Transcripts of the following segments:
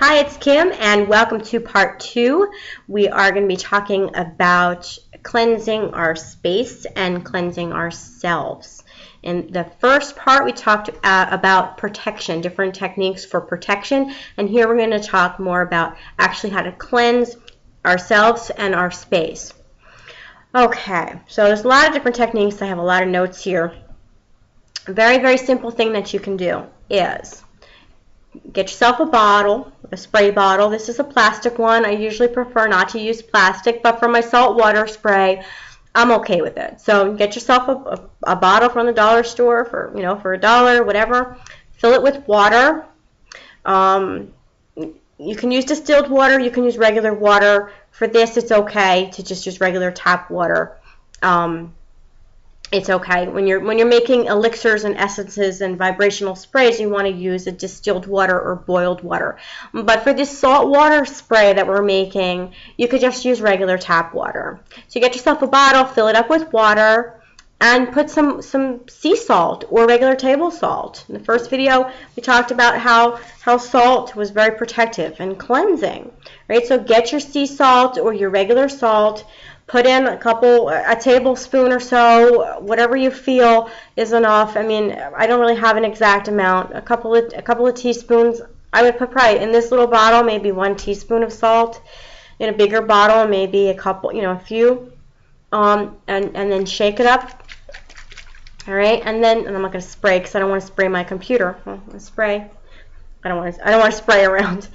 Hi, it's Kim, and welcome to part 2. We are going to be talking about cleansing our space and cleansing ourselves. In the first part, we talked about protection, different techniques for protection, and here we're going to talk more about actually how to cleanse ourselves and our space. Okay, so there's a lot of different techniques. I have a lot of notes here. A very, very simple thing that you can do is get yourself a bottle, a spray bottle. This is a plastic one. I usually prefer not to use plastic, but for my salt water spray, I'm okay with it. So get yourself a bottle from the dollar store for $1, whatever. Fill it with water. You can use distilled water. You can use regular water. For this, it's okay to just use regular tap water. It's okay. When you're making elixirs and essences and vibrational sprays, you want to use a distilled water or boiled water. But for this salt water spray that we're making, you could just use regular tap water. So you get yourself a bottle, fill it up with water, and put some sea salt or regular table salt. In the first video, we talked about how salt was very protective and cleansing. Right? So get your sea salt or your regular salt. Put in a tablespoon or so, whatever you feel is enough. I mean, I don't really have an exact amount. A couple of teaspoons. I would put probably in this little bottle maybe 1 teaspoon of salt. In a bigger bottle, maybe a few. And then shake it up. All right, and I'm not going to spray because I don't want to spray my computer. Well, spray. I don't want to spray around.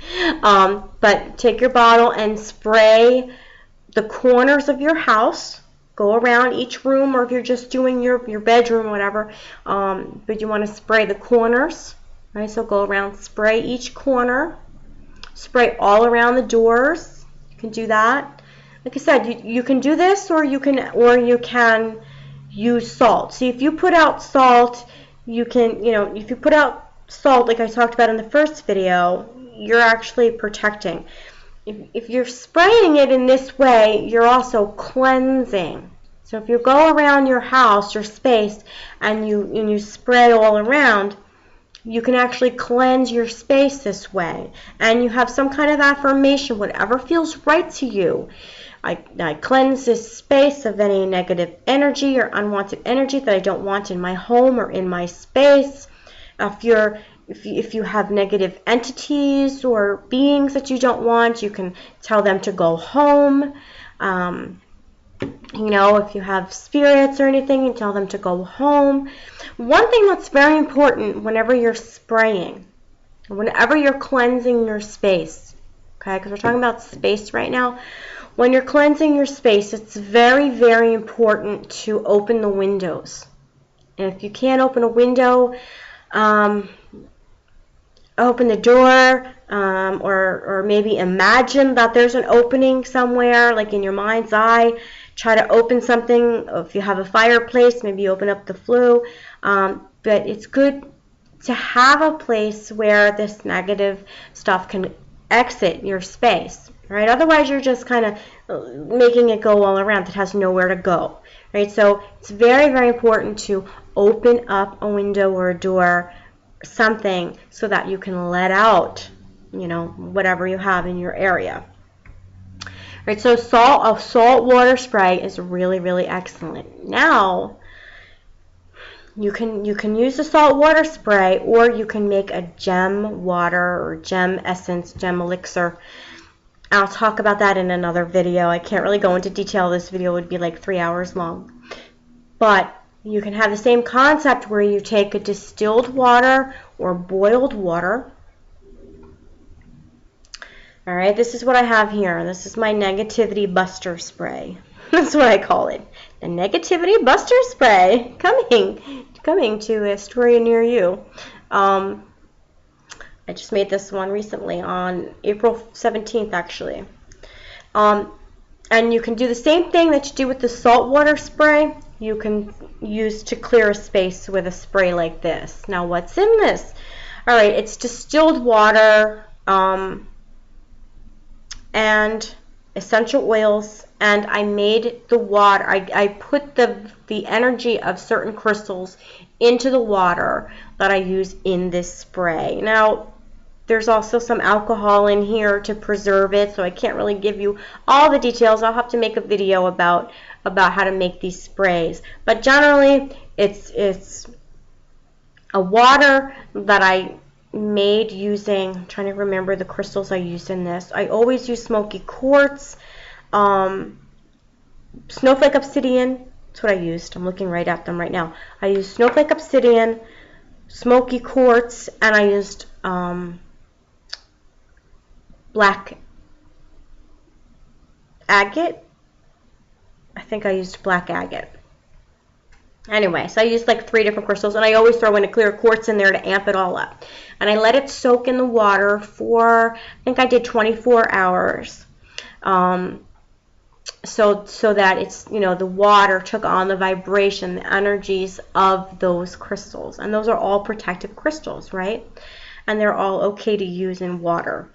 But take your bottle and spray the corners of your house. Go around each room, or if you're just doing your bedroom, whatever. But you want to spray the corners, right? So go around, spray each corner, spray all around the doors. You can do that. Like I said, you can do this, or you can use salt. See, if you put out salt, you can, if you put out salt, like I talked about in the first video, you're actually protecting. If you're spraying it in this way, you're also cleansing. So if you go around your house, your space, and you spray all around, you can actually cleanse your space this way. And you have some kind of affirmation, whatever feels right to you. I cleanse this space of any negative energy or unwanted energy that I don't want in my home or in my space. If you have negative entities or beings that you don't want, you can tell them to go home. If you have spirits or anything, you tell them to go home. One thing that's very important whenever you're spraying, whenever you're cleansing your space, okay, because we're talking about space right now. When you're cleansing your space, it's very, very important to open the windows. And if you can't open a window, open the door, or maybe imagine that there's an opening somewhere, like in your mind's eye. Try to open something. If you have a fireplace, maybe open up the flue. But it's good to have a place where this negative stuff can exit your space. Right? Otherwise, you're just kind of making it go all around. It has nowhere to go. Right? So it's very, very important to open up a window or a door, something, so that you can let out, whatever you have in your area. Right? So a salt water spray is really, really excellent. Now, you can use the salt water spray, or you can make a gem water or gem essence, gem elixir. I'll talk about that in another video. I can't really go into detail. This video would be like 3 hours long. But you can have the same concept where you take a distilled water or boiled water. All right, this is what I have here. This is my negativity buster spray. That's what I call it. The negativity buster spray. Coming to a store near you. I just made this one recently on April 17th, actually. And you can do the same thing that you do with the salt water spray. You can use to clear a space with a spray like this. Now, what's in this? All right, it's distilled water and essential oils, and I made the water. I put the energy of certain crystals into the water that I use in this spray. Now, There's also some alcohol in here to preserve it, so I can't really give you all the details. I'll have to make a video about how to make these sprays. But generally, it's a water that I made using, I'm trying to remember the crystals I used in this. I always use smoky quartz, snowflake obsidian. That's what I used. I'm looking right at them right now. I used snowflake obsidian, smoky quartz, and I used black agate. I think I used black agate. Anyway, so I used like 3 different crystals, and I always throw in a clear quartz in there to amp it all up. And I let it soak in the water for, I think I did 24 hours. So that it's, you know, the water took on the vibration, the energies of those crystals. And those are all protective crystals, right? And they're all okay to use in water.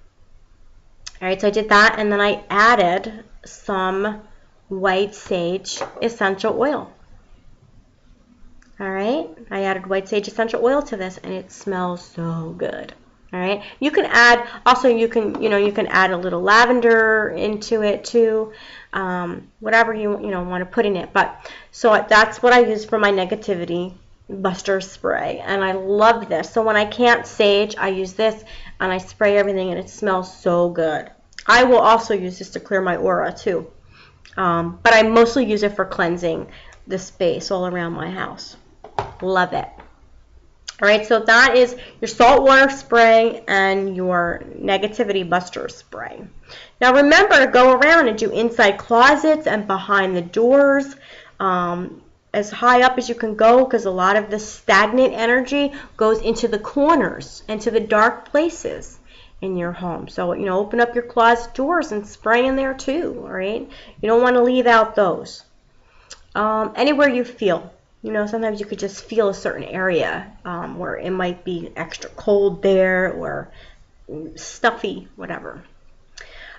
All right, so I did that, and then I added some white sage essential oil. All right, I added white sage essential oil to this, and it smells so good. All right, you can add, also you can add a little lavender into it too, whatever you want to put in it. But so that's what I use for my negativity buster spray, and I love this. So when I can't sage, I use this, and I spray everything, and it smells so good. I will also use this to clear my aura too, but I mostly use it for cleansing the space all around my house. Love it. All right, so that is your saltwater spray and your negativity buster spray. Now remember to go around and do inside closets and behind the doors, as high up as you can go, because a lot of the stagnant energy goes into the corners, into the dark places in your home. So, open up your closet doors and spray in there too, all right? You don't want to leave out those. Anywhere you feel. Sometimes you could just feel a certain area where it might be extra cold there or stuffy, whatever.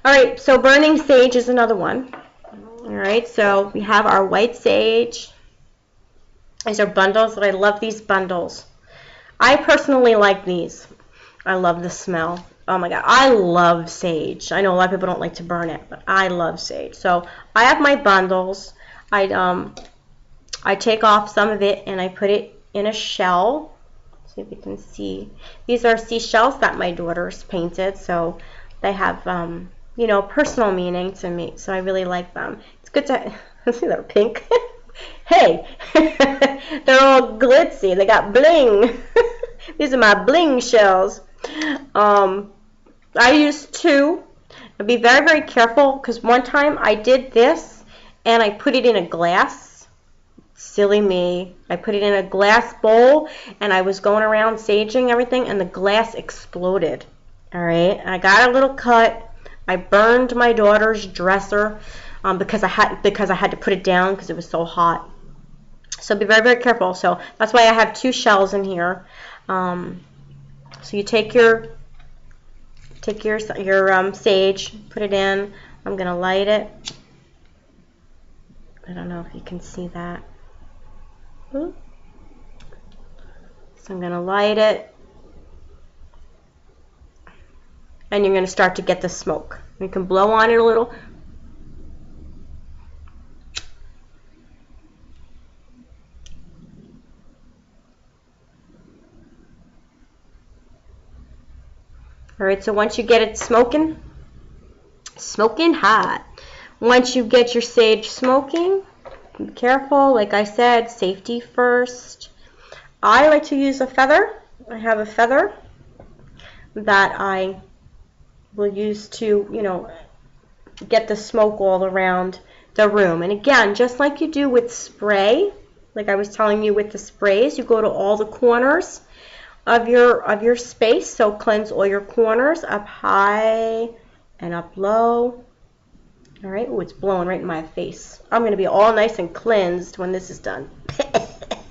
All right, so burning sage is another one. All right, so we have our white sage. These are bundles, and I love these bundles. I personally like these. I love the smell. Oh my God, I love sage. I know a lot of people don't like to burn it, but I love sage. So I have my bundles. I take off some of it and I put it in a shell. See if you can see. These are seashells that my daughters painted, so they have, personal meaning to me. So I really like them. It's good to see they're pink. Hey, they're all glitzy. They got bling. These are my bling shells. I use 2. I'd be very, very careful, because one time I did this and I put it in a glass. Silly me. I put it in a glass bowl, and I was going around saging everything, and the glass exploded. All right, I got a little cut. I burned my daughter's dresser because I had to put it down because it was so hot. So be very, very careful. So that's why I have 2 shells in here. So you take your sage, put it in. I'm gonna light it. I don't know if you can see that. So I'm going to light it, and you're going to start to get the smoke. You can blow on it a little. All right, so once you get it smoking hot, once you get your sage smoking, be careful, like I said, safety first. I like to use a feather. I have a feather that I will use to, get the smoke all around the room. And again, just like you do with spray, like I was telling you with the sprays, you go to all the corners of your space. So cleanse all your corners, up high and up low. All right, oh, it's blowing right in my face. I'm going to be all nice and cleansed when this is done.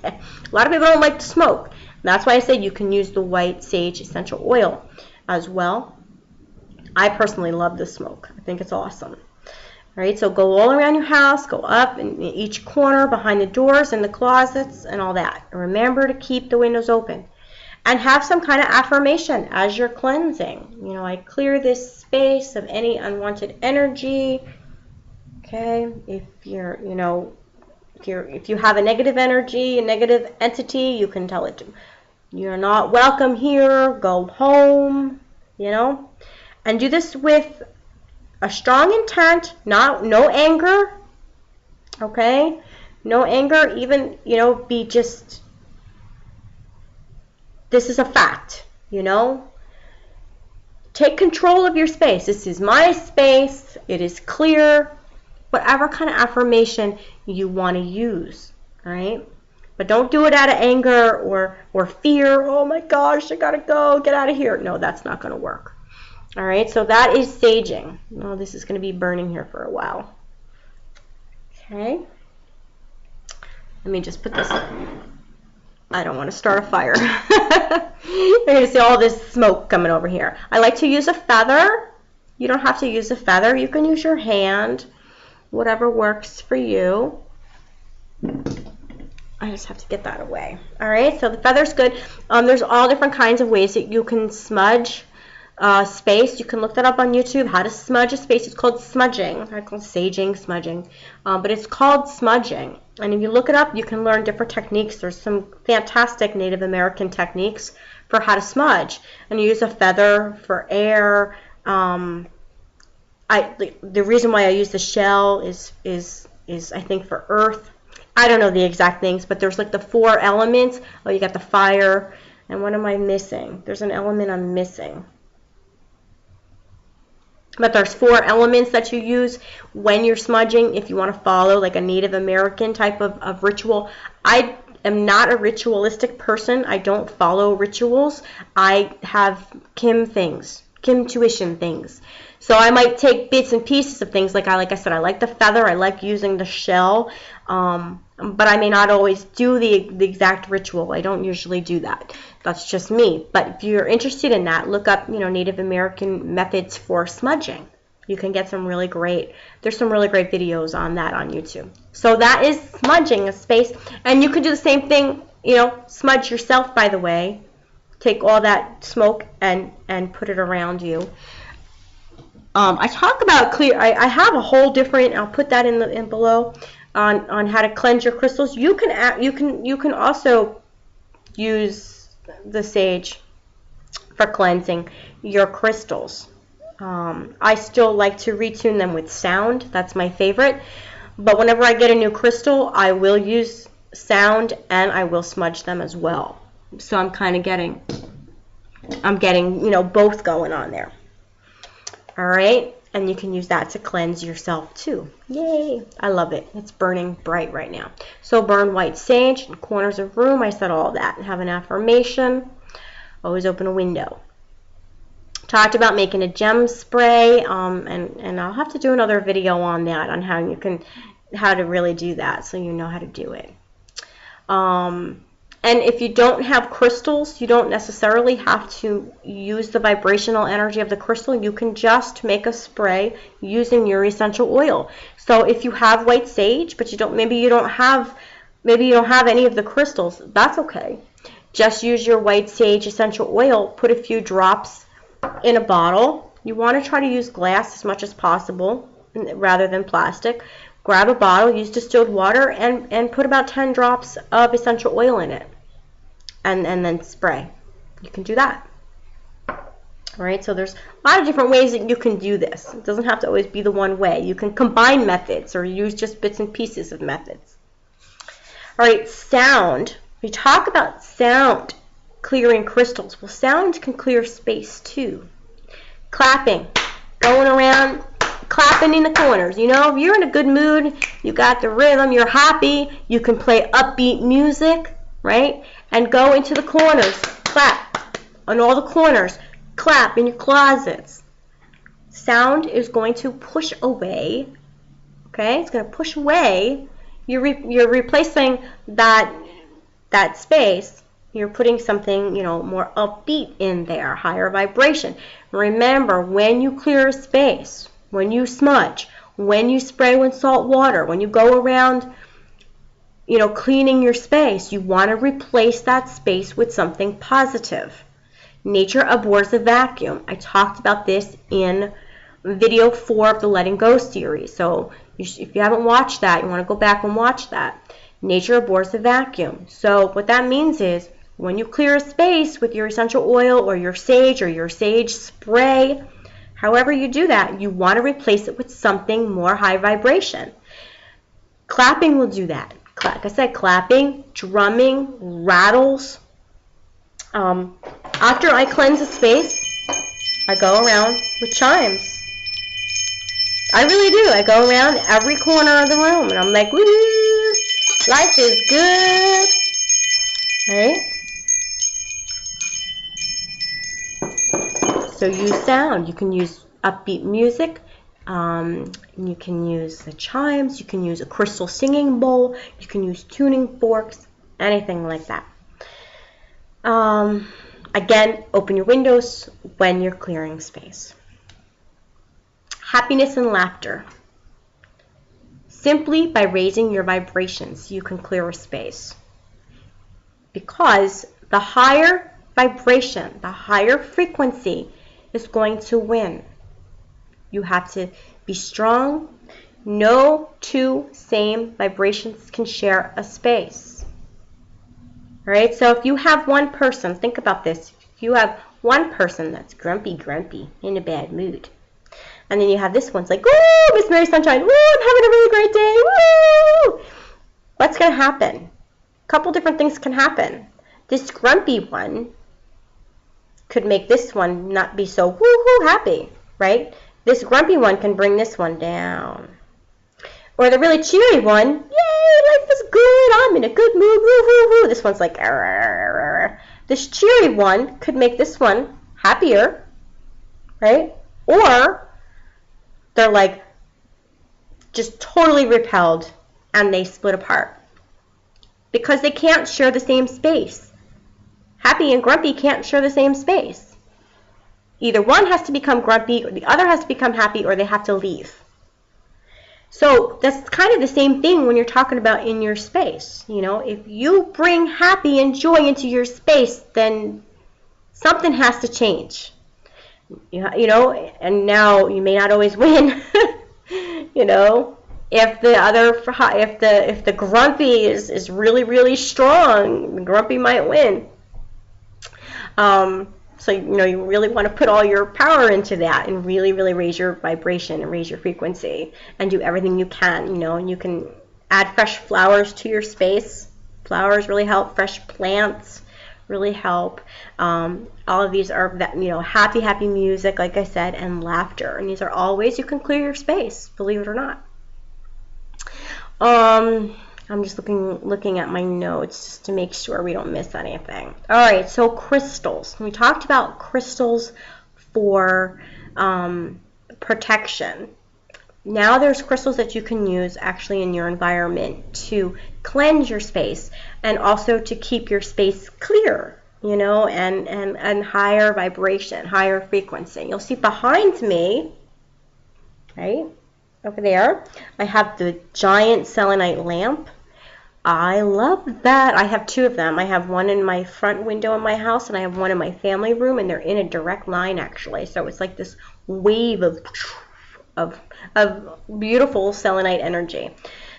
A lot of people don't like to smoke. That's why I say you can use the white sage essential oil as well. I personally love the smoke. I think it's awesome. All right, so go all around your house, go up in each corner, behind the doors, in the closets, and all that. And remember to keep the windows open. And have some kind of affirmation as you're cleansing. You know, I clear this space of any unwanted energy. Okay, if you're, you know, if you have a negative energy, a negative entity, you can tell it, you're not welcome here, go home, you know. And do this with a strong intent, no anger, okay? No anger, even, you know, be just, this is a fact, you know. Take control of your space. This is my space, it is clear. Whatever kind of affirmation you want to use, all right? But don't do it out of anger or fear. Oh my gosh, I gotta go, get out of here. No, that's not going to work. All right, so that is saging. Oh, this is going to be burning here for a while. Okay. Let me just put this in. I don't want to start a fire. You're going to see all this smoke coming over here. I like to use a feather. You don't have to use a feather. You can use your hand. Whatever works for you. I just have to get that away. All right, so the feather's good. There's all different kinds of ways that you can smudge space. You can look that up on YouTube, how to smudge a space. It's called smudging. I call it saging, smudging. But it's called smudging. And if you look it up, you can learn different techniques. There's some fantastic Native American techniques for how to smudge. And you use a feather for air. The reason why I use the shell is I think for earth. I don't know the exact things, but there's like the 4 elements. Oh, you got the fire, and what am I missing? There's an element I'm missing. But there's 4 elements that you use when you're smudging if you want to follow like a Native American type of ritual. I am not a ritualistic person. I don't follow rituals. I have Kim tuition things. So I might take bits and pieces of things. Like I said, I like the feather. I like using the shell. But I may not always do the exact ritual. I don't usually do that. That's just me. But if you're interested in that, look up, you know, Native American methods for smudging. You can get some really great, there's some really great videos on that on YouTube. So that is smudging a space. And you can do the same thing, you know, smudge yourself, by the way. Take all that smoke and put it around you. I talk about clear. I have a whole different. I'll put that in below on how to cleanse your crystals. You can also use the sage for cleansing your crystals. I still like to retune them with sound. That's my favorite. But whenever I get a new crystal, I will use sound and I will smudge them as well. So I'm getting, you know, both going on there. All right, and you can use that to cleanse yourself too. Yay, I love it. It's burning bright right now. So burn white sage in corners of room. I said all that. Have an affirmation. Always open a window. Talked about making a gem spray, and I'll have to do another video on that, on how to really do that, so you know how to do it. And if you don't have crystals, you don't necessarily have to use the vibrational energy of the crystal. You can just make a spray using your essential oil. So if you have white sage, but maybe you don't have any of the crystals, that's okay. Just use your white sage essential oil, put a few drops in a bottle. You want to try to use glass as much as possible rather than plastic. Grab a bottle, use distilled water, and put about 10 drops of essential oil in it, and then spray. You can do that. All right, so there's a lot of different ways that you can do this. It doesn't have to always be the one way. You can combine methods or use just bits and pieces of methods. All right, sound. We talk about sound clearing crystals. Well, sound can clear space too. Clapping, going around, clapping in the corners. You know, if you're in a good mood, you got the rhythm, you're happy, you can play upbeat music, right? And go into the corners, clap on all the corners, clap in your closets. Sound is going to push away, okay? It's going to push away. You're replacing that space. You're putting something, you know, more upbeat in there, higher vibration. Remember, when you clear a space, when you smudge, when you spray with salt water, when you go around, cleaning your space, you want to replace that space with something positive. Nature abhors a vacuum. I talked about this in video 4 of the Letting Go series. So if you haven't watched that, you want to go back and watch that. Nature abhors a vacuum. So what that means is when you clear a space with your essential oil or your sage spray, however you do that, you want to replace it with something more high vibration. Clapping will do that. Like I said, clapping, drumming, rattles. After I cleanse a space, I go around with chimes. I really do. I go around every corner of the room, and I'm like, woo, life is good. All right? So use sound. You can use upbeat music. You can use the chimes. You can use a crystal singing bowl. You can use tuning forks, anything like that. Again, open your windows when you're clearing space. Happiness and laughter. Simply by raising your vibrations, you can clear a space. Because the higher vibration, the higher frequency is going to win. You have to be strong. No two same vibrations can share a space. All right, so if you have one person, think about this. If you have one person that's grumpy, in a bad mood, and then you have this one's like, "Ooh, Miss Mary Sunshine, ooh, I'm having a really great day, woo!" What's going to happen? A couple different things can happen. This grumpy one could make this one not be so woo-hoo happy, right? This grumpy one can bring this one down. Or the really cheery one, yay, life is good, I'm in a good mood, woo-hoo-hoo. This one's like, arr, arr, arr. This cheery one could make this one happier, right? Or they're like just totally repelled and they split apart because they can't share the same space. Happy and grumpy can't share the same space. Either one has to become grumpy or the other has to become happy, or they have to leave. So that's kind of the same thing when you're talking about in your space. If you bring happy and joy into your space, then something has to change. And now you may not always win. If the grumpy is really, really strong, the grumpy might win. So, you really want to put all your power into that and really, really raise your vibration and raise your frequency and do everything you can, and you can add fresh flowers to your space. Flowers really help. Fresh plants really help. All of these are, happy music, like I said, and laughter. And these are all ways you can clear your space, believe it or not. I'm just looking at my notes just to make sure we don't miss anything. All right, so crystals. We talked about crystals for protection. Now there's crystals that you can use actually in your environment to cleanse your space and also to keep your space clear, and higher vibration, higher frequency. You'll see behind me, right, over there, I have the giant selenite lamp. I love that. I have two of them. I have one in my front window in my house, and I have one in my family room, and they're in a direct line, actually. So it's like this wave of beautiful selenite energy.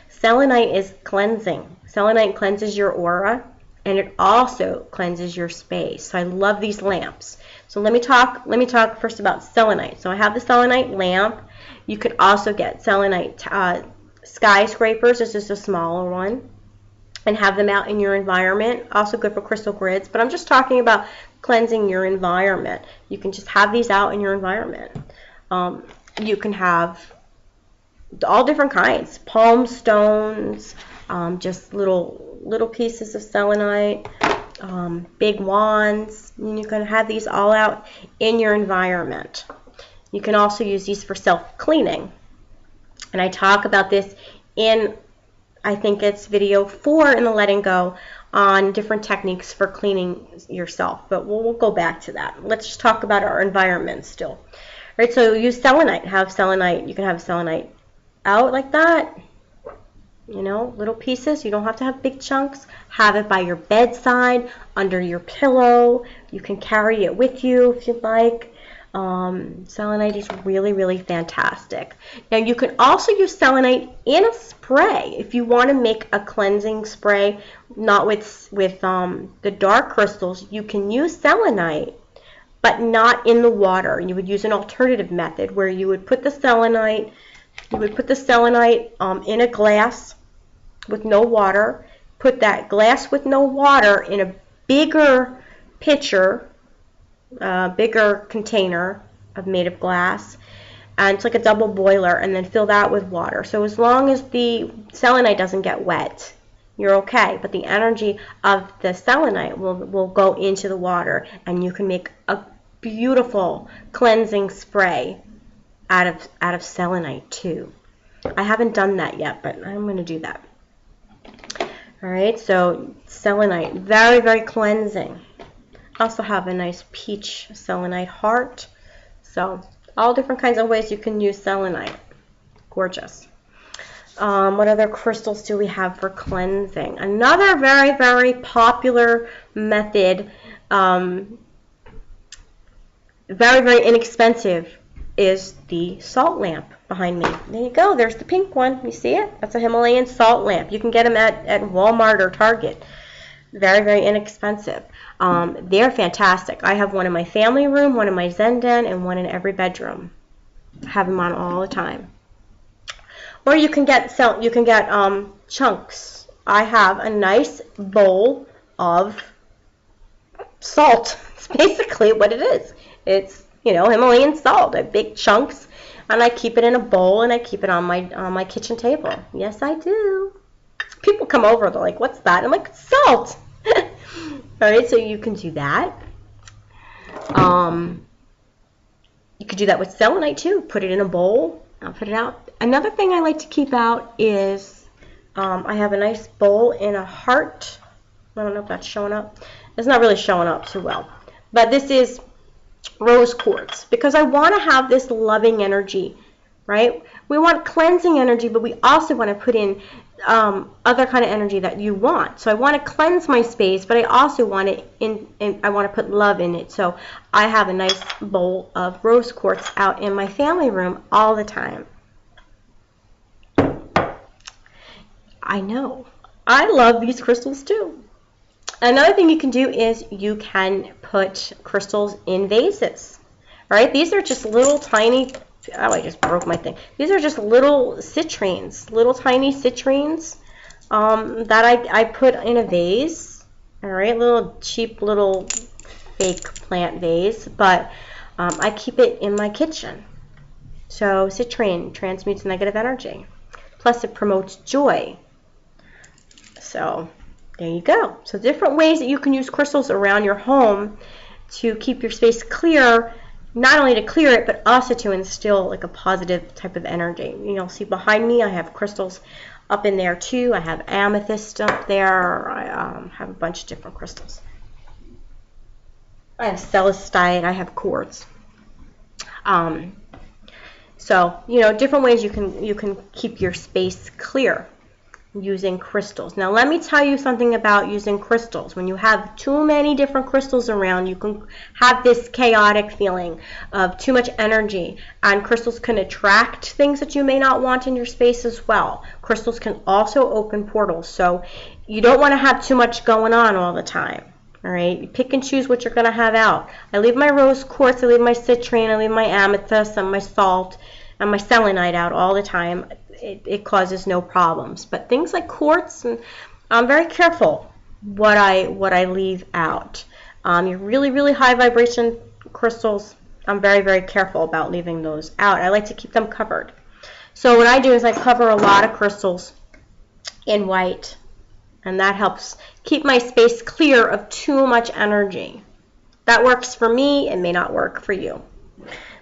Selenite is cleansing. Selenite cleanses your aura, and it also cleanses your space. So I love these lamps. So let me talk first about selenite. So I have the selenite lamp. You could also get selenite skyscrapers. This is a smaller one. And have them out in your environment. Also good for crystal grids, but I'm just talking about cleansing your environment. You can just have these out in your environment. You can have all different kinds. Palm stones, just little pieces of selenite, big wands. And you can have these all out in your environment. You can also use these for self-cleaning. And I talk about this in, I think it's video 4 in the Letting Go, on different techniques for cleaning yourself. But we'll go back to that. Let's just talk about our environment still. All right, so use selenite. Have selenite. You can have selenite out like that. You know, little pieces. You don't have to have big chunks. Have it by your bedside, under your pillow. You can carry it with you if you'd like. Selenite is really, really fantastic. Now, you can also use selenite in a spray if you want to make a cleansing spray, not with the dark crystals. You can use selenite, but not in the water. You would use an alternative method where you would put the selenite, in a glass with no water. Put that glass with no water in a bigger pitcher, bigger container made of glass, and it's like a double boiler, and then fill that with water. So as long as the selenite doesn't get wet, you're okay, but the energy of the selenite will go into the water, and you can make a beautiful cleansing spray out of selenite too. I haven't done that yet, but I'm going to do that. All right, so selenite, very, very cleansing. I also have a nice peach selenite heart. So all different kinds of ways you can use selenite. Gorgeous. What other crystals do we have for cleansing? Another very, very popular method, very, very inexpensive, is the salt lamp behind me. There you go. There's the pink one. You see it? That's a Himalayan salt lamp. You can get them at Walmart or Target. Very, very inexpensive. They're fantastic. I have one in my family room, one in my Zen den, and one in every bedroom. I have them on all the time. Or you can get chunks. I have a nice bowl of salt. It's basically what it is. It's, you know, Himalayan salt, big chunks, and I keep it in a bowl, and I keep it on my kitchen table. Yes, I do. People come over, they're like, "What's that?" I'm like, "Salt." All right, so you can do that. You could do that with selenite too. Put it in a bowl. I'll put it out. Another thing I like to keep out is I have a nice bowl in a heart. I don't know if that's showing up. It's not really showing up too well. But this is rose quartz, because I want to have this loving energy, right? We want cleansing energy, but we also want to put in other kind of energy that you want. So I want to cleanse my space, but I also want it I want to put love in it. So I have a nice bowl of rose quartz out in my family room all the time. I know. I love these crystals too. Another thing you can do is you can put crystals in vases. All right, these are just little tiny, oh, I just broke my thing. These are just little citrines, little tiny citrines that I put in a vase. All right, little cheap little fake plant vase, but I keep it in my kitchen. So citrine transmutes negative energy. Plus it promotes joy. So there you go. So different ways that you can use crystals around your home to keep your space clear, not only to clear it, but also to instill like a positive type of energy. You know, see behind me, I have crystals up in there too. I have amethyst up there. I have a bunch of different crystals. I have celestite. I have quartz. So, you know, different ways you can keep your space clear using crystals. Now let me tell you something about using crystals. When you have too many different crystals around, you can have this chaotic feeling of too much energy, and crystals can attract things that you may not want in your space as well. Crystals can also open portals, so you don't want to have too much going on all the time. All right, you pick and choose what you're going to have out. I leave my rose quartz, I leave my citrine, I leave my amethyst and my salt and my selenite out all the time. It causes no problems. But things like quartz, I'm very careful what I leave out. Your really, really high vibration crystals, I'm very, very careful about leaving those out. I like to keep them covered. So what I do is I cover a lot of crystals in white, and that helps keep my space clear of too much energy. That works for me. It may not work for you.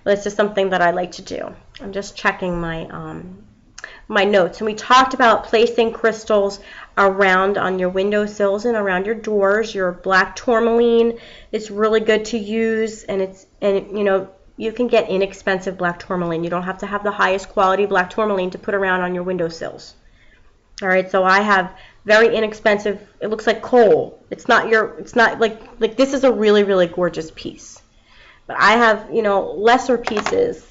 But it's just something that I like to do. I'm just checking my notes, and we talked about placing crystals around on your windowsills and around your doors. Your black tourmaline is really good to use, and you know, you can get inexpensive black tourmaline. You don't have to have the highest quality black tourmaline to put around on your windowsills. All right, so I have very inexpensive, it looks like coal. It's not like this is a really, really gorgeous piece. But I have, you know, lesser pieces.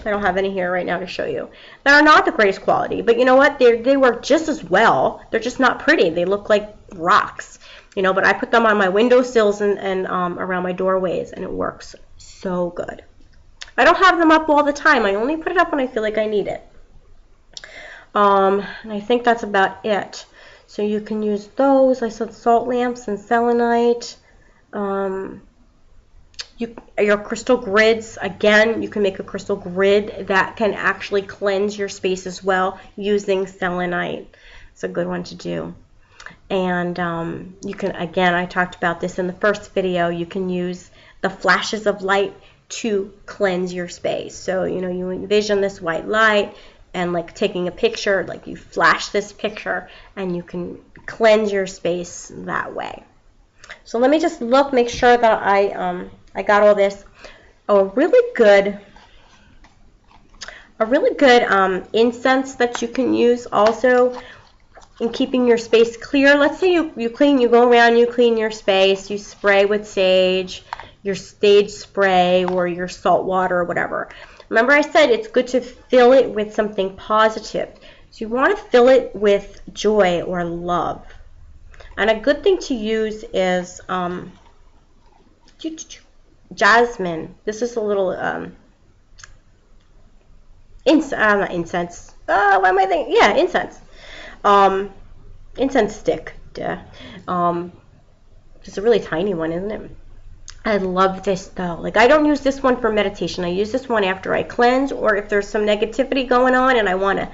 I don't have any here right now to show you. That are not the greatest quality, but you know what? They work just as well. They're just not pretty. They look like rocks, you know, but I put them on my windowsills and around my doorways, and it works so good. I don't have them up all the time. I only put it up when I feel like I need it. And I think that's about it. So you can use those. I said salt lamps and selenite. Your crystal grids, again, you can make a crystal grid that can actually cleanse your space as well using selenite. It's a good one to do. And you can, again, I talked about this in the first video, you can use the flashes of light to cleanse your space. So, you know, you envision this white light and like taking a picture, like you flash this picture and you can cleanse your space that way. So let me just look, make sure that I got all this. Oh, a really good incense that you can use also in keeping your space clear. Let's say you go around, you clean your space, you spray with sage, your sage spray or your salt water or whatever. Remember I said it's good to fill it with something positive. So you want to fill it with joy or love. And a good thing to use is jasmine. This is a little not incense. What am I thinking? Yeah, incense. Incense stick. Duh. Just a really tiny one, isn't it? I love this though. Like I don't use this one for meditation. I use this one after I cleanse, or if there's some negativity going on and I want to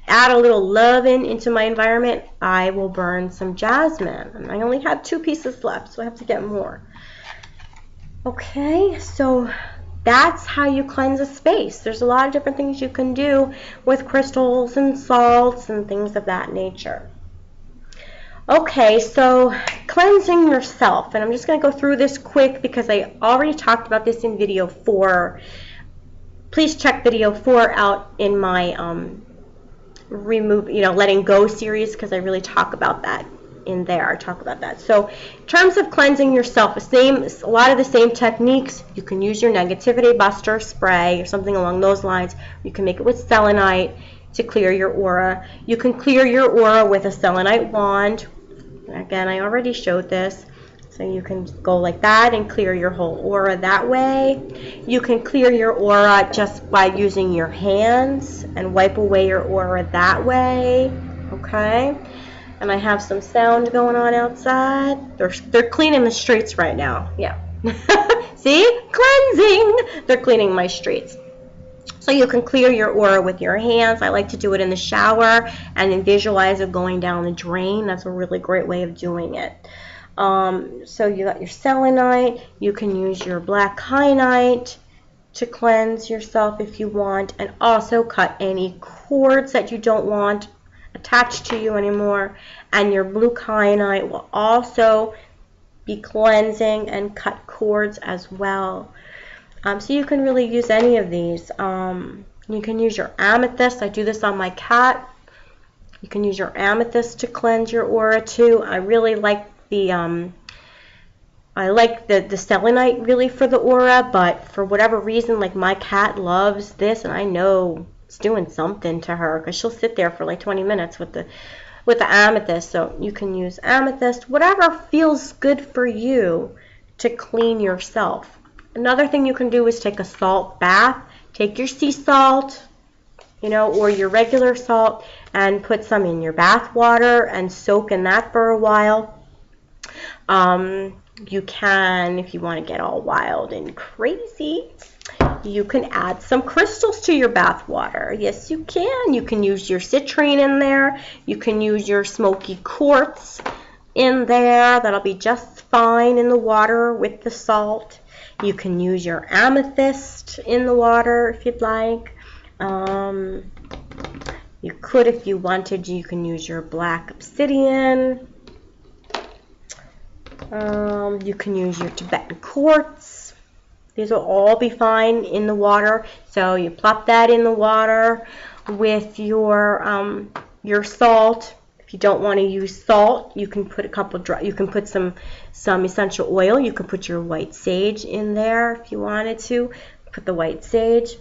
add a little love into my environment, I will burn some jasmine. And I only have 2 pieces left, so I have to get more. Okay, so that's how you cleanse a space. There's a lot of different things you can do with crystals and salts and things of that nature. Okay, so cleansing yourself, and I'm just going to go through this quick because I already talked about this in video 4. Please check video 4 out in my letting go series, because I really talk about that in there. I talk about that. So in terms of cleansing yourself, a lot of the same techniques. You can use your negativity buster spray or something along those lines. You can make it with selenite to clear your aura. You can clear your aura with a selenite wand. Again, I already showed this. So you can go like that and clear your whole aura that way. You can clear your aura just by using your hands and wipe away your aura that way. Okay? And I have some sound going on outside. They're cleaning the streets right now. Yeah. See? Cleansing! They're cleaning my streets. So you can clear your aura with your hands. I like to do it in the shower and then visualize it going down the drain. That's a really great way of doing it. So you got your selenite. You can use your black kyanite to cleanse yourself if you want, and also cut any cords that you don't want attached to you anymore. And your blue kyanite will also be cleansing and cut cords as well. So you can really use any of these. You can use your amethyst. I do this on my cat. You can use your amethyst to cleanse your aura too. I really like the selenite really for the aura, but for whatever reason, like my cat loves this, and I know it's doing something to her because she'll sit there for like 20 minutes with the amethyst. So you can use amethyst, whatever feels good for you to clean yourself. Another thing you can do is take a salt bath. Take your sea salt, or your regular salt, and put some in your bath water and soak in that for a while. You can, if you want to get all wild and crazy, you can add some crystals to your bath water. Yes, you can. You can use your citrine in there. You can use your smoky quartz in there. That'll be just fine in the water with the salt. You can use your amethyst in the water if you'd like. You could, if you wanted, you can use your black obsidian. You can use your Tibetan quartz. These will all be fine in the water. So you plop that in the water with your your salt. If you don't want to use salt, you can put a couple you can put some essential oil. You can put your white sage in there if you wanted to. Put the white sage.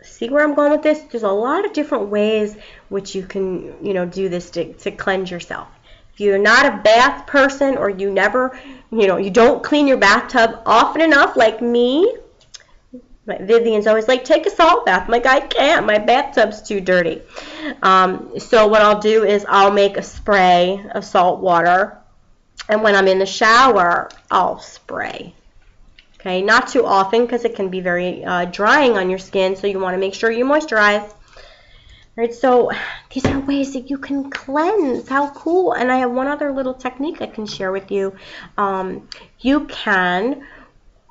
See where I'm going with this? There's a lot of different ways which you can, do this to cleanse yourself. If you're not a bath person, or you never, you don't clean your bathtub often enough like me. Vivian's always like, take a salt bath. I'm like, I can't. My bathtub's too dirty. So what I'll do is I'll make a spray of salt water, and when I'm in the shower, I'll spray. Okay, not too often because it can be very drying on your skin, so you want to make sure you moisturize. All right, so these are ways that you can cleanse. How cool. And I have one other little technique I can share with you. You can,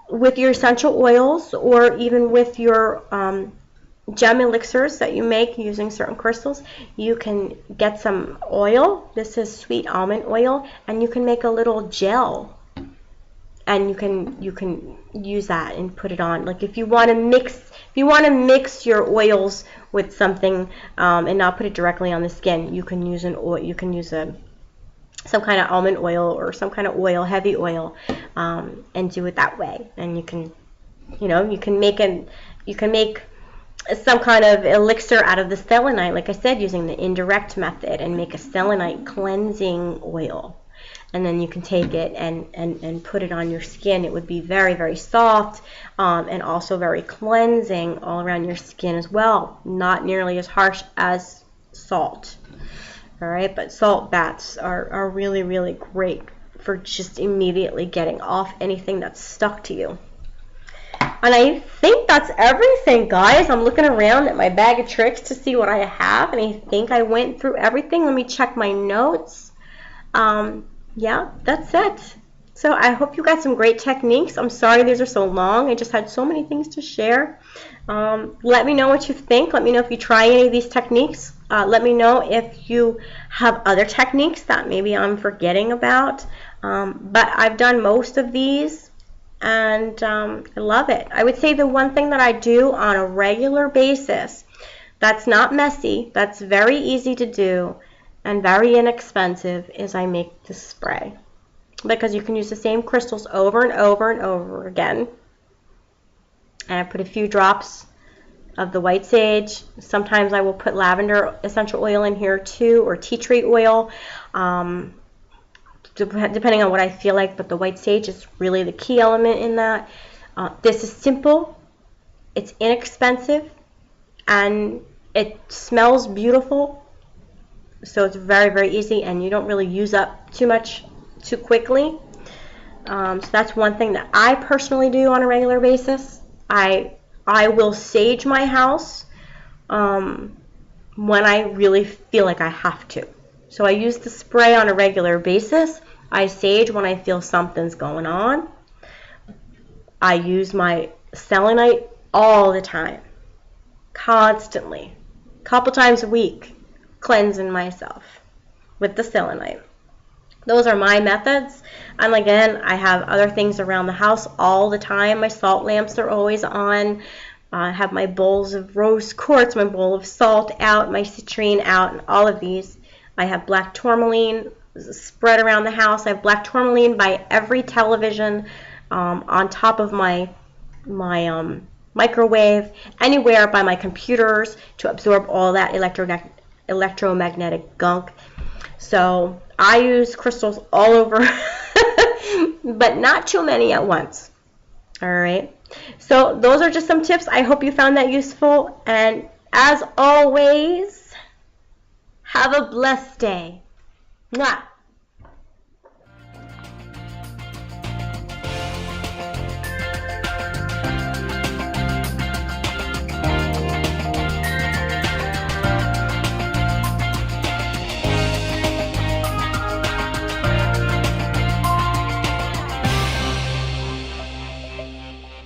with your essential oils, or even with your gem elixirs that you make using certain crystals, you can get some oil. This is sweet almond oil, and you can make a little gel, and you can use that and put it on. Like if you want to mix your oils with something and not put it directly on the skin, you can use an oil. You can use some kind of almond oil or some kind of oil, heavy oil, and do it that way. And you can make some kind of elixir out of the selenite, like I said, using the indirect method, and make a selenite cleansing oil. And then you can take it and put it on your skin. It would be very, very soft, and also very cleansing all around your skin as well. Not nearly as harsh as salt. All right, but salt baths are really, really great for just immediately getting off anything that's stuck to you. And I think that's everything, guys. I'm looking around at my bag of tricks to see what I have, and I think I went through everything. Let me check my notes. Yeah, that's it. So I hope you got some great techniques. I'm sorry these are so long. I just had so many things to share. Let me know what you think. Let me know if you try any of these techniques. Let me know if you have other techniques that maybe I'm forgetting about. But I've done most of these, and I love it. I would say the one thing that I do on a regular basis that's not messy, that's very easy to do, and very inexpensive, is I make this spray. Because you can use the same crystals over and over and over again. And I put a few drops of the white sage. Sometimes I will put lavender essential oil in here too, or tea tree oil, depending on what I feel like. But the white sage is really the key element in that. This is simple, it's inexpensive, and it smells beautiful. So it's very, very easy, and you don't really use up too much too quickly. So that's one thing that I personally do on a regular basis. I will sage my house when I really feel like I have to. So I use the spray on a regular basis. I sage when I feel something's going on. I use my selenite all the time, constantly, a couple times a week, cleansing myself with the selenite. Those are my methods. And again, I have other things around the house all the time. My salt lamps are always on. I have my bowls of rose quartz, my bowl of salt out, my citrine out, and all of these. I have black tourmaline spread around the house. I have black tourmaline by every television, on top of my microwave, anywhere by my computers to absorb all that electromagnetic gunk. So I use crystals all over, but not too many at once. All right. So those are just some tips. I hope you found that useful. And as always, have a blessed day. Mwah.